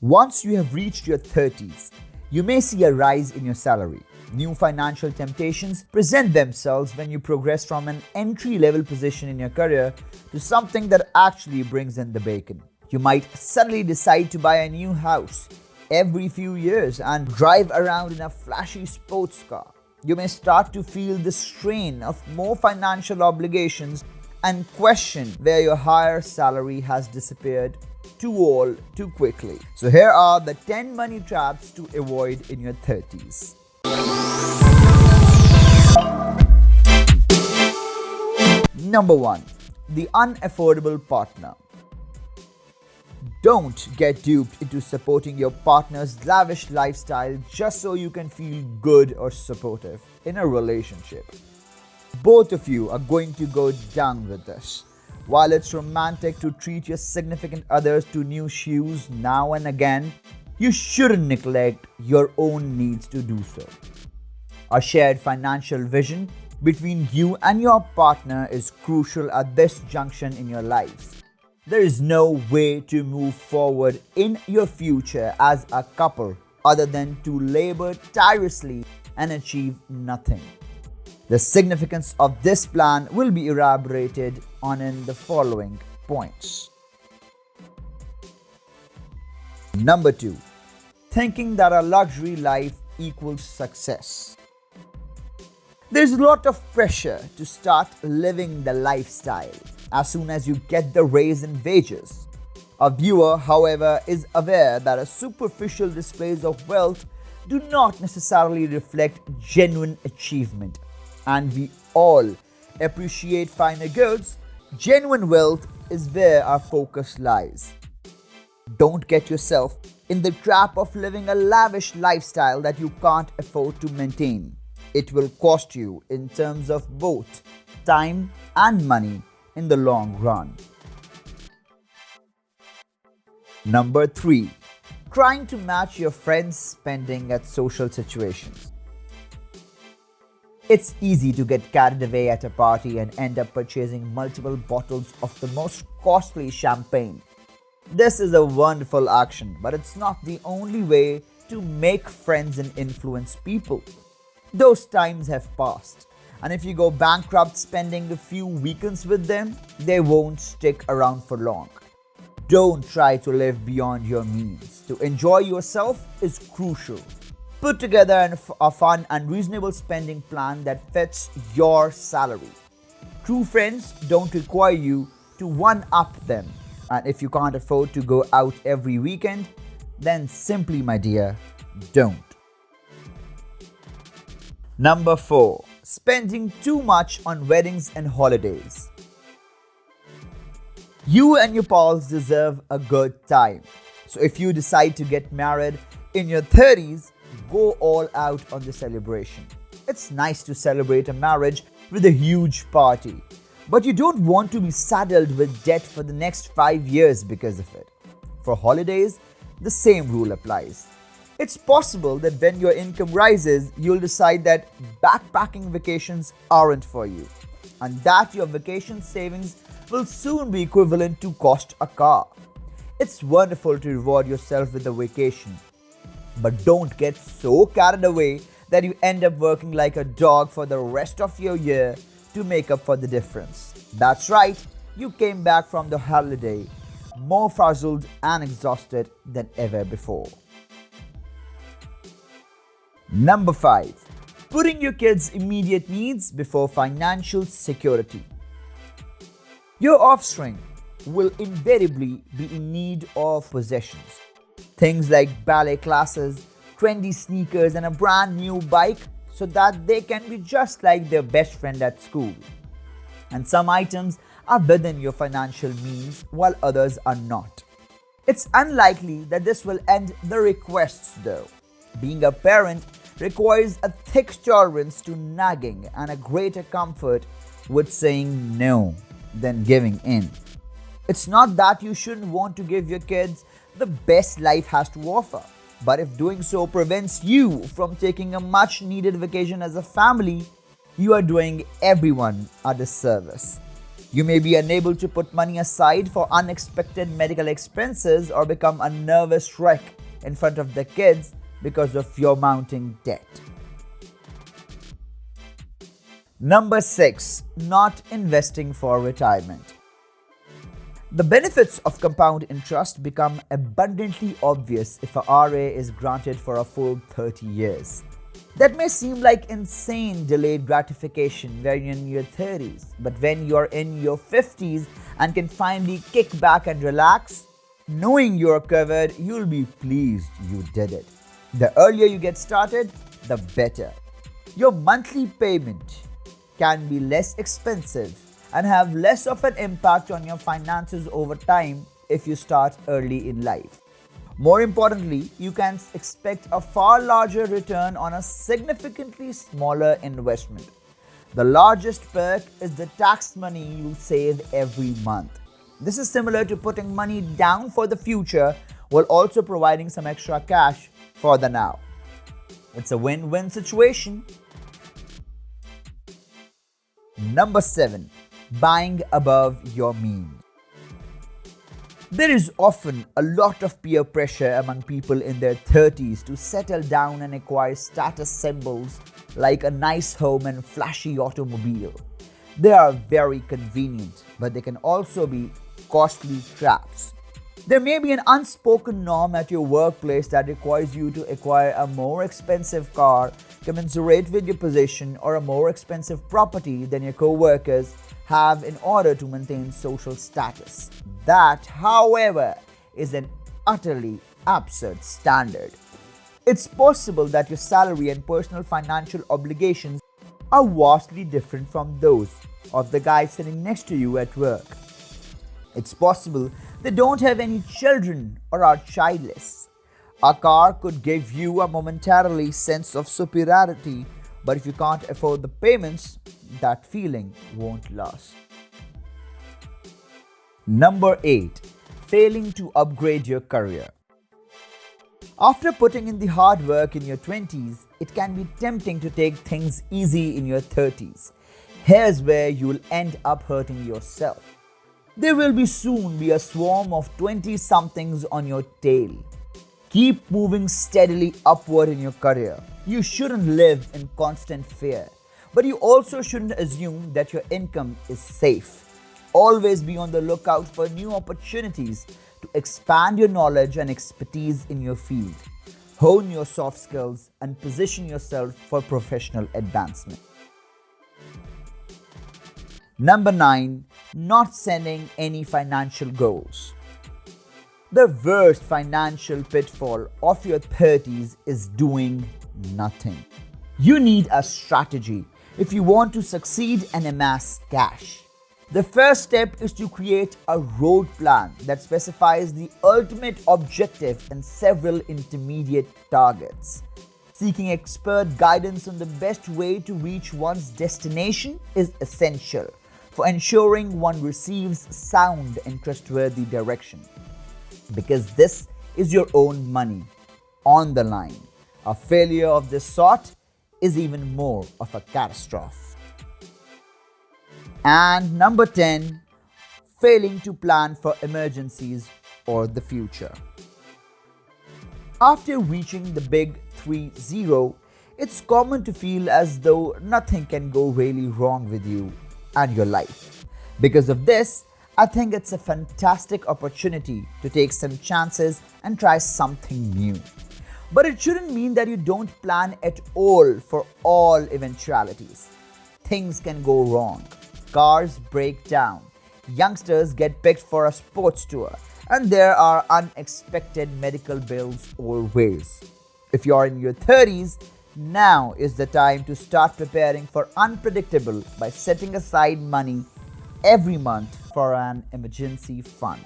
Once you have reached your 30s, you may see a rise in your salary. New financial temptations present themselves when you progress from an entry-level position in your career to something that actually brings in the bacon. You might suddenly decide to buy a new house every few years and drive around in a flashy sports car. You may start to feel the strain of more financial obligations and question where your higher salary has disappeared too quickly. So here are the 10 money traps to avoid in your 30s. Number 1. The unaffordable partner. Don't get duped into supporting your partner's lavish lifestyle just so you can feel good or supportive in a relationship. Both of you are going to go down with this. While it's romantic to treat your significant others to new shoes now and again, you shouldn't neglect your own needs to do so. A shared financial vision between you and your partner is crucial at this junction in your lives. There is no way to move forward in your future as a couple other than to labor tirelessly and achieve nothing. The significance of this plan will be elaborated on in the following points. Number 2. Thinking that a luxury life equals success. There's a lot of pressure to start living the lifestyle as soon as you get the raise in wages. A viewer, however, is aware that a superficial displays of wealth do not necessarily reflect genuine achievement, and we all appreciate finer goods. Genuine wealth is where our focus lies. Don't get yourself in the trap of living a lavish lifestyle that you can't afford to maintain. It will cost you in terms of both time and money in the long run. Number 3. Trying to match your friends' spending at social situations. It's easy to get carried away at a party and end up purchasing multiple bottles of the most costly champagne. This is a wonderful action, but it's not the only way to make friends and influence people. Those times have passed, and if you go bankrupt spending a few weekends with them, they won't stick around for long. Don't try to live beyond your means. To enjoy yourself is crucial. Put together a fun and reasonable spending plan that fits your salary. True friends don't require you to one-up them, and if you can't afford to go out every weekend, then simply, my dear, don't. Number 4. Spending too much on weddings and holidays. You and your pals deserve a good time. So if you decide to get married in your 30s, go all out on the celebration. It's nice to celebrate a marriage with a huge party, but you don't want to be saddled with debt for the next 5 years because of it. For holidays, the same rule applies. It's possible that when your income rises, you'll decide that backpacking vacations aren't for you, and that your vacation savings will soon be equivalent to cost a car. It's wonderful to reward yourself with a vacation, but don't get so carried away that you end up working like a dog for the rest of your year to make up for the difference. That's right, you came back from the holiday more frazzled and exhausted than ever before. Number 5. Putting your kids' immediate needs before financial security. Your offspring will invariably be in need of possessions. Things like ballet classes, trendy sneakers, and a brand new bike so that they can be just like their best friend at school. And some items are within your financial means while others are not. It's unlikely that this will end the requests though. Being a parent requires a thick tolerance to nagging and a greater comfort with saying no than giving in. It's not that you shouldn't want to give your kids the best life has to offer, but if doing so prevents you from taking a much needed vacation as a family, you are doing everyone a disservice. You may be unable to put money aside for unexpected medical expenses or become a nervous wreck in front of the kids because of your mounting debt. Number 6. Not investing for retirement. The benefits of compound interest become abundantly obvious if a RA is granted for a full 30 years. That may seem like insane delayed gratification when you're in your 30s, but when you're in your 50s and can finally kick back and relax, knowing you're covered, you'll be pleased you did it. The earlier you get started, the better. Your monthly payment can be less expensive and have less of an impact on your finances over time if you start early in life. More importantly, you can expect a far larger return on a significantly smaller investment. The largest perk is the tax money you save every month. This is similar to putting money down for the future while also providing some extra cash for the now. It's a win-win situation. Number 7. Buying above your means. There is often a lot of peer pressure among people in their 30s to settle down and acquire status symbols like a nice home and flashy automobile. They are very convenient, but they can also be costly traps. There may be an unspoken norm at your workplace that requires you to acquire a more expensive car commensurate with your position or a more expensive property than your co-workers have in order to maintain social status. That, however, is an utterly absurd standard. It's possible that your salary and personal financial obligations are vastly different from those of the guy sitting next to you at work. It's possible they don't have any children or are childless. A car could give you a momentary sense of superiority, but if you can't afford the payments, that feeling won't last. Number 8. Failing to upgrade your career. After putting in the hard work in your 20s, it can be tempting to take things easy in your 30s. Here's where you'll end up hurting yourself. There will soon be a swarm of 20-somethings on your tail. Keep moving steadily upward in your career. You shouldn't live in constant fear, but you also shouldn't assume that your income is safe. Always be on the lookout for new opportunities to expand your knowledge and expertise in your field. Hone your soft skills and position yourself for professional advancement. Number 9. Not setting any financial goals. The worst financial pitfall of your 30s is doing nothing. You need a strategy if you want to succeed and amass cash. The first step is to create a road plan that specifies the ultimate objective and several intermediate targets. Seeking expert guidance on the best way to reach one's destination is essential for ensuring one receives sound and trustworthy direction. Because this is your own money on the line. A failure of this sort is even more of a catastrophe. And number 10, failing to plan for emergencies or the future. After reaching the big 3-0, it's common to feel as though nothing can go really wrong with you and your life. Because of this, I think it's a fantastic opportunity to take some chances and try something new. But it shouldn't mean that you don't plan at all for all eventualities. Things can go wrong. Cars break down. Youngsters get picked for a sports tour. And there are unexpected medical bills always. If you're in your 30s, now is the time to start preparing for unpredictable by setting aside money every month for an emergency fund.